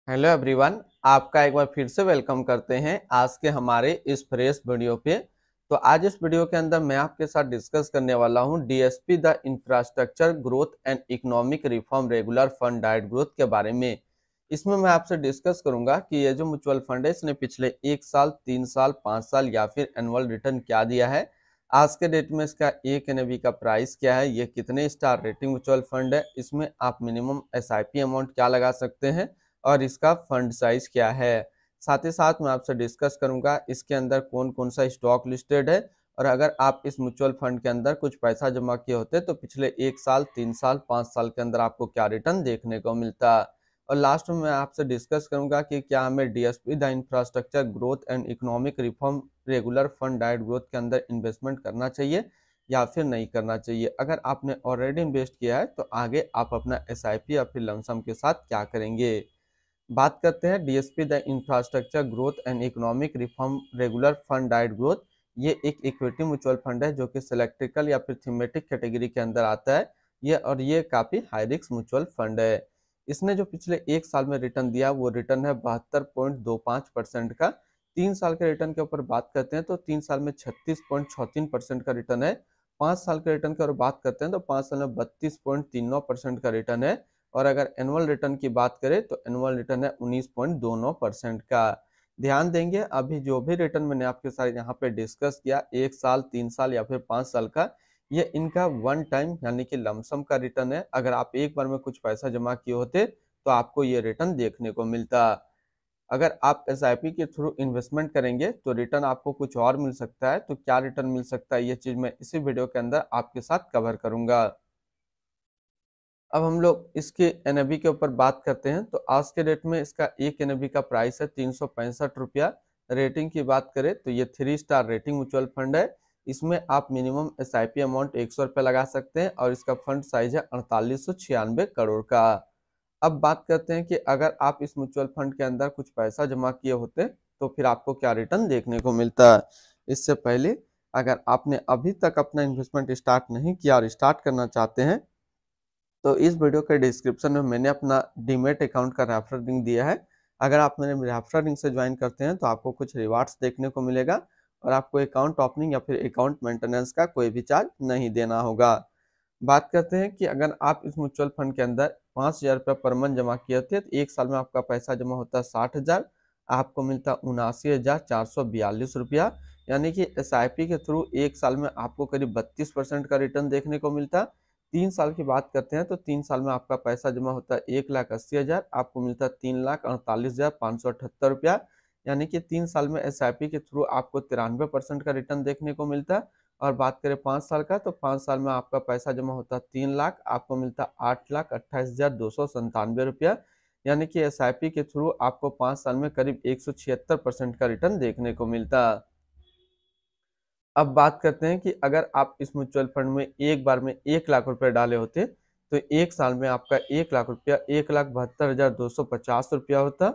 Hello everyone. आपका एक बार फिर से वेलकम करते हैं आज के हमारे इस फ्रेश वीडियो पे। तो आज इस वीडियो के अंदर मैं आपके साथ डिस्कस करने वाला हूं DSP the infrastructure growth and economic reform regular fund diet growth के बारे में। इसमें मैं आपसे डिस्कस करूंगा कि ये जो म्यूचुअल फंड है इसने पिछले 1 साल, 3 साल, 5 साल या फिर एनुअल रिटर्न क्या दिया है, आज के डेट में इसका एक एनएवी का प्राइस क्या है, ये कितने स्टार रेटिंग म्यूचुअल फंड है, इसमें आप मिनिमम एसआईपी अमाउंट क्या लगा सकते हैं और इसका फंड साइज क्या है। साथ ही साथ मैं आपसे डिस्कस करूंगा इसके अंदर कौन कौन सा स्टॉक लिस्टेड है और अगर आप इस म्यूचुअल फंड के अंदर कुछ पैसा जमा किए होते तो पिछले 1 साल, 3 साल, 5 साल के अंदर आपको क्या रिटर्न देखने को मिलता। और लास्ट में मैं आपसे डिस्कस करूंगा कि क्या हमें DSP the infrastructure growth and economic reform regular fund diet growth के अंदर इन्वेस्टमेंट करना चाहिए या फिर नहीं करना चाहिए। अगर आपने ऑलरेडी इन्वेस्ट किया है तो आगे आप अपना एसआईपी या फिर लमसम के साथ क्या करेंगे। बात करते हैं DSP the infrastructure growth and economic reform regular fund diet growth. ये एक इक्विटी म्यूचुअल फंड है जो कि सिलेक्टिकल या फिर थीमेटिक कैटेगरी के अंदर आता है। ये काफी हाई रिस्क म्यूचुअल फंड है। इसने जो पिछले 1 साल में रिटर्न दिया वो रिटर्न है 72.25% का। 3 साल के रिटर्न के ऊपर बात करते हैं तो 3 साल में 36.64% का रिटर्न है। 5 साल के रिटर्न की अगर बात करते हैं तो 5 साल में 32.39% का रिटर्न है। और अगर एनुअल रिटर्न की बात करें तो एनुअल रिटर्न है 19.29% का। ध्यान देंगे अभी जो भी रिटर्न मैंने आपके साथ यहाँ पे डिस्कस किया 1 साल, 3 साल या फिर 5 साल का, ये इनका वन टाइम यानी कि लमसम का रिटर्न है। अगर आप एक बार में कुछ पैसा जमा किए होते तो आपको ये रिटर्न देखने को मिलता। अगर आप एसआईपी के थ्रू इन्वेस्टमेंट करेंगे तो रिटर्न आपको कुछ और मिल सकता है। तो क्या रिटर्न मिल सकता है ये चीज मैं इसी वीडियो के अंदर आपके साथ कवर करूंगा। अब हम लोग इसके एनएबी के ऊपर बात करते हैं तो आज के डेट में इसका एक एनएबी का प्राइस है 365 रुपया। रेटिंग की बात करें तो ये 3 स्टार रेटिंग म्यूचुअल फंड है। इसमें आप मिनिमम एसआईपी अमाउंट 100 रुपये लगा सकते हैं और इसका फंड साइज है 4896 करोड़ का। अब बात करते हैं कि अगर आप इस म्यूचुअल फंड के अंदर कुछ पैसा जमा किए होते तो फिर आपको क्या रिटर्न देखने को मिलता। इससे पहले अगर आपने अभी तक अपना इन्वेस्टमेंट स्टार्ट नहीं किया और स्टार्ट करना चाहते हैं तो इस वीडियो के डिस्क्रिप्शन में मैंने अपना डीमेट अकाउंट का रेफरल लिंक दिया है। अगर आप मेरे रेफरल लिंक से ज्वाइन करते हैं तो आपको कुछ रिवार्ड्स देखने को मिलेगा और आपको अकाउंट ओपनिंग या फिर अकाउंट मेंटेनेंस का कोई भी चार्ज नहीं देना होगा। बात करते हैं कि अगर आप इस म्यूचुअल फंड के अंदर 5,000 रुपये पर मंथ जमा किए होते हैं तो 1 साल में आपका पैसा जमा होता है 60,000, आपको मिलता 79,442 रुपया। यानी कि एसआईपी के थ्रू 1 साल में आपको करीब 32% का रिटर्न देखने को मिलता। 3 साल की बात करते हैं तो 3 साल में आपका पैसा जमा होता है 1,80,000, आपको मिलता है 3,48,578 रुपया। यानी कि 3 साल में एसआईपी के थ्रू आपको 93% का रिटर्न देखने को मिलता है। और बात करें 5 साल का तो 5 साल में आपका पैसा जमा होता है 3 लाख, आपको मिलता है 8,28,297 रुपया। यानी कि एसआईपी के थ्रू आपको 5 साल में करीब 176% का रिटर्न देखने को मिलता। अब बात करते हैं कि अगर आप इस म्यूचुअल फंड में एक बार में 1 लाख रुपए डाले होते तो 1 साल में आपका 1 लाख रुपया 1,72,250 रुपया होता।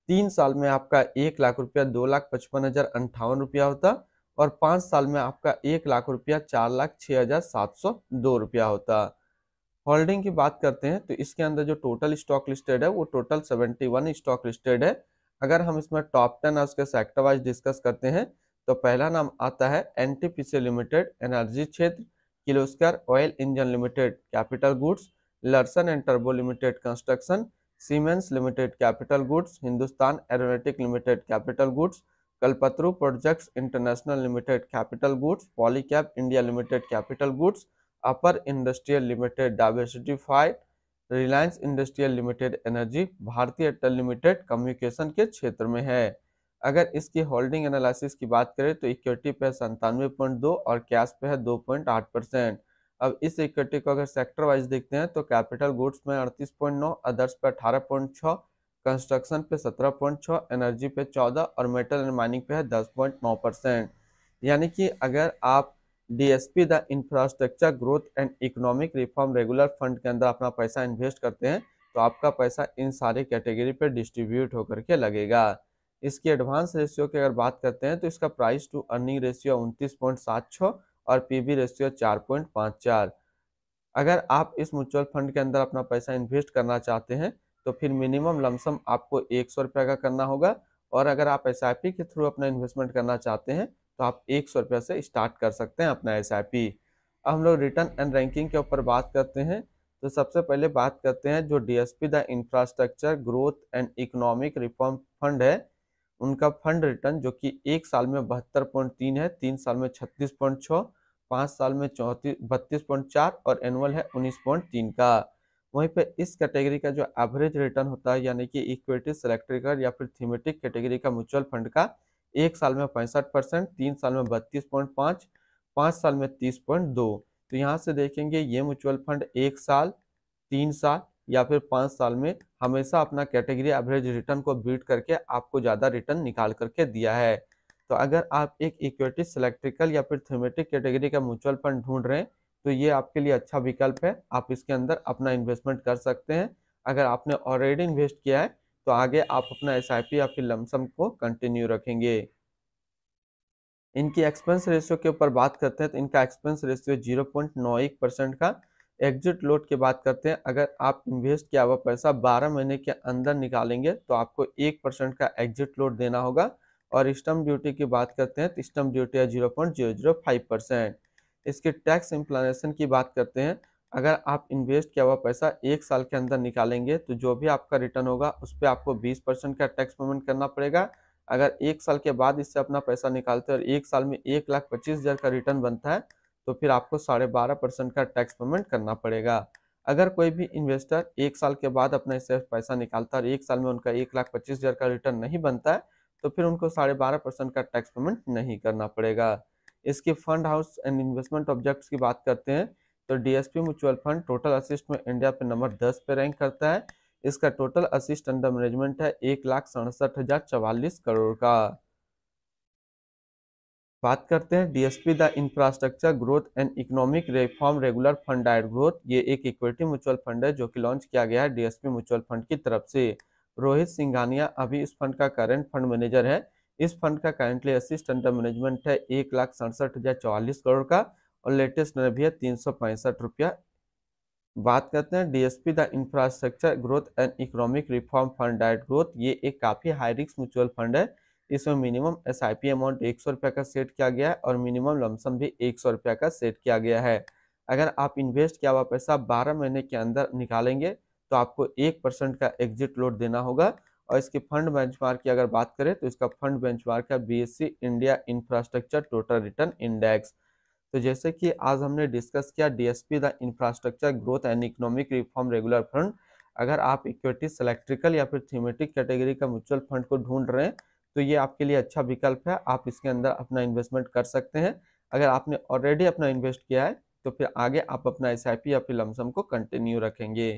3 साल में आपका 1 लाख रुपया 2,55,058 रुपया होता। और 5 साल में आपका 1 लाख रुपया 4,06,702 रुपया होता। होल्डिंग की बात करते हैं तो इसके अंदर जो टोटल स्टॉक लिस्टेड है वो टोटल 71 स्टॉक लिस्टेड है। अगर हम इसमें टॉप 10 और उसके सेक्टर वाइज डिस्कस करते हैं तो पहला नाम आता है एनटीपीसी लिमिटेड एनर्जी क्षेत्र, Kirloskar oil engine limited capital goods, Larsen and टर्बो limited construction, Siemens limited capital goods, Hindustan aeronautic limited capital goods, Kalpataru projects international limited capital goods, Polycab India limited capital goods, Apar industrial limited diversified, Reliance industrial limited energy, Bharti Airtel limited communication के क्षेत्र में है। अगर इसकी holding analysis की बात करें तो इक्विटी पे 97.2 और कैश पे है 2.8%। अब इस इक्विटी को अगर सेक्टर वाइज देखते हैं तो कैपिटल गुड्स में 38.9, अदर्स पे 18.6, कंस्ट्रक्शन पे 17.6, एनर्जी पे 14 और मेटल एंड माइनिंग पे है 10.9%। यानी कि अगर आप DSP the infrastructure growth and economic reform regular fund के अंदर अपना पैसा इन्वेस्ट करते हैं तो आपका पैसा इन सारी कैटेगरी पे डिस्ट्रीब्यूट होकर के लगेगा। इसकी एडवांस रेशियो की अगर बात करते हैं तो इसका प्राइस टू अर्निंग रेशियो 29.76 और पीबी रेशियो 4.54। अगर आप इस म्यूचुअल फंड के अंदर अपना पैसा इन्वेस्ट करना चाहते हैं तो तो फिर मिनिमम लमसम आपको 100 रुपये का करना होगा। और अगर आप SIP के थ्रू अपना इन्वेस्टमेंट करना चाहते हैं तो आप 100 रुपये से स्टार्ट कर सकते हैं अपना SIP। अब हम लोग रिटर्न एंड रैंकिंग के ऊपर बात करते हैं। तो सबसे पहले बात करते हैं जो DSP the infrastructure growth and economic reform fund है, उनका फंड रिटर्न जो कि 1 साल में 72.3 है, 3 साल में 36.6, 5 साल में 32.4 और एनुअल है 19.3 का। वहीं पे इस कैटेगरी का जो एवरेज रिटर्न होता है यानी कि इक्विटी सेलेक्टिव या फिर थीमेटिक कैटेगरी का म्यूचुअल फंड का 1 साल में 65%, 3 साल में 32.5, 5 साल में 30.2। तो यहाँ से देखेंगे ये म्यूचुअल फंड 1 साल, 3 साल या फिर 5 साल में हमेशा अपना कैटेगरी एवरेज रिटर्न को बीट करके आपको ज़्यादा रिटर्न निकाल करके दिया है। तो अगर आप एक इक्विटी सेलेक्ट्रिकल या फिर थीमेटिक कैटेगरी का म्यूचुअल फंड ढूंढ रहे हैं तो ये आपके लिए अच्छा विकल्प है, आप इसके अंदर अपना इन्वेस्टमेंट कर सकते हैं। अगर आपने ऑलरेडी इन्वेस्ट किया है तो आगे आप अपना SIP या फिर लमसम को कंटिन्यू रखेंगे। इनकी एक्सपेंस रेशियो के ऊपर बात करते हैं तो इनका एक्सपेंस रेशियो 0.91% का। एग्जिट लोड की बात करते हैं, अगर आप इन्वेस्ट किया हुआ पैसा 12 महीने के अंदर निकालेंगे तो आपको 1% का एग्जिट लोड देना होगा। और स्टम्प ड्यूटी की बात करते हैं तो स्टम्प ड्यूटी है 0.005%। इसके टैक्स इम्प्लानेशन की बात करते हैं, अगर आप इन्वेस्ट किया हुआ पैसा 1 साल के अंदर निकालेंगे तो जो भी आपका रिटर्न होगा उस पर आपको 20% का टैक्स पेमेंट करना पड़ेगा। अगर 1 साल के बाद इससे अपना पैसा निकालते हैं और 1 साल में 1,25,000 का रिटर्न बनता है तो फिर आपको 12.5% का टैक्स पेमेंट करना पड़ेगा। अगर कोई भी इन्वेस्टर 1 साल के बाद अपना इससे पैसा निकालता है और 1 साल में उनका 1,25,000 का रिटर्न नहीं बनता है तो फिर उनको 12.5% का टैक्स पेमेंट नहीं करना पड़ेगा। इसकी fund house and investment objects की बात करते हैं तो DSP mutual fund total assist में इंडिया पे नंबर 10 पे रैंक करता है। इसका टोटल असिस्ट अंडर मैनेजमेंट है 1,67,044 करोड़ का। बात करते हैं DSP the infrastructure growth and economic reform regular fund direct growth. ये एक इक्विटी म्यूचुअल फंड है जो कि लॉन्च किया गया है DSP म्यूचुअल फंड की तरफ से। रोहित सिंघानिया अभी इस फंड का करंट फंड मैनेजर है। इस फंड का करंटली असिस्ट अंडर मैनेजमेंट है 1,67,044 करोड़ का और लेटेस्ट भी है 365 रुपया। बात करते हैं DSP the infrastructure growth and economic reform fund direct growth. ये एक काफ़ी हाई रिस्क म्यूचुअल फंड है। इसमें मिनिमम SIP अमाउंट 100 रुपये का सेट किया गया है और मिनिमम लमसम भी 100 रुपये का सेट किया गया है। अगर आप इन्वेस्ट किया हुआ पैसा 12 महीने के अंदर निकालेंगे तो आपको 1% का एग्जिट लोड देना होगा। और इसके फंड बेंचमार्क की अगर बात करें तो इसका फंड बेंचमार्क है BSE India infrastructure total return index. तो जैसे कि आज हमने डिस्कस किया DSP the infrastructure growth and economic reform regular fund. अगर आप इक्विटी सेलेक्ट्रिकल या फिर थीमेटिक कैटेगरी का म्यूचुअल फंड को ढूंढ रहे हैं तो ये आपके लिए अच्छा विकल्प है, आप इसके अंदर अपना इन्वेस्टमेंट कर सकते हैं। अगर आपने ऑलरेडी अपना इन्वेस्ट किया है तो फिर आगे आप अपना SIP या फिर लमसम को कंटिन्यू रखेंगे।